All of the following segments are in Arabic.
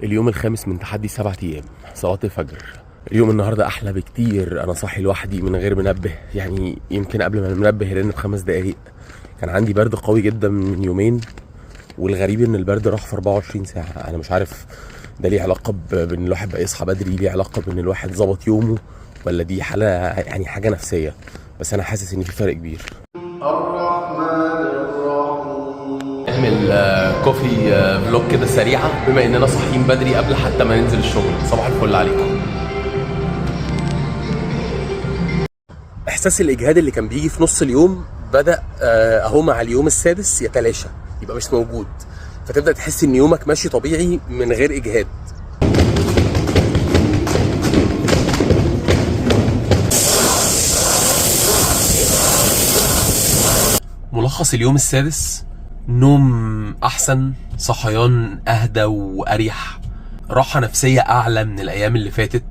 اليوم الخامس من تحدي 7 ايام صلاة الفجر. اليوم النهارده احلى بكتير، انا صاحي لوحدي من غير منبه، يعني يمكن قبل ما المنبه يرن ب5 دقايق. كان عندي برد قوي جدا من يومين، والغريب ان البرد راح في 24 ساعة. انا مش عارف ده ليه علاقة بان الواحد بقى يصحى بدري، ليه علاقة بان الواحد ظبط يومه، ولا دي حالة يعني حاجة نفسية، بس انا حاسس ان في فرق كبير. الرحمن الرحيم. نعمل كوفي فلوج كده سريعة بما اننا صاحيين بدري قبل حتى ما ننزل الشغل. صباح الفل عليكم. احساس الاجهاد اللي كان بيجي في نص اليوم بدأ اهو مع اليوم السادس يتلاشى، يبقى مش موجود، فتبدأ تحس ان يومك ماشي طبيعي من غير اجهاد. ملخص اليوم السادس: نوم احسن، صحيان اهدى واريح، راحة نفسية اعلى من الايام اللي فاتت،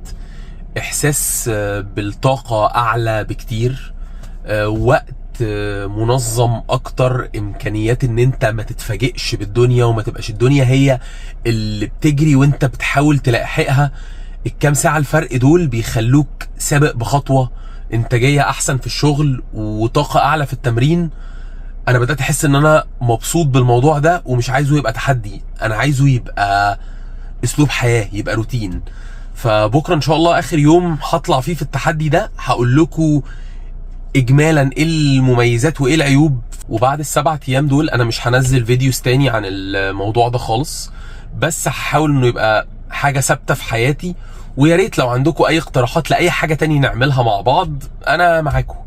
احساس بالطاقة اعلى بكتير، وقت منظم اكتر، امكانيات ان انت ما تتفاجئش بالدنيا وما تبقاش الدنيا هي اللي بتجري وانت بتحاول تلاحقها. الكام ساعة الفرق دول بيخلوك سابق بخطوة، انتاجية احسن في الشغل وطاقة اعلى في التمرين. انا بدأت احس ان انا مبسوط بالموضوع ده، ومش عايزه يبقى تحدي، انا عايزه يبقى اسلوب حياة، يبقى روتين. فبكرة ان شاء الله اخر يوم هطلع فيه في التحدي ده، هقول لكم اجمالا ايه المميزات وايه العيوب. وبعد ال7 ايام دول انا مش هنزل فيديوز تاني عن الموضوع ده خالص، بس هحاول انه يبقى حاجة ثابتة في حياتي. ويا ريت لو عندكم اي اقتراحات لاي حاجة تاني نعملها مع بعض، انا معاكم.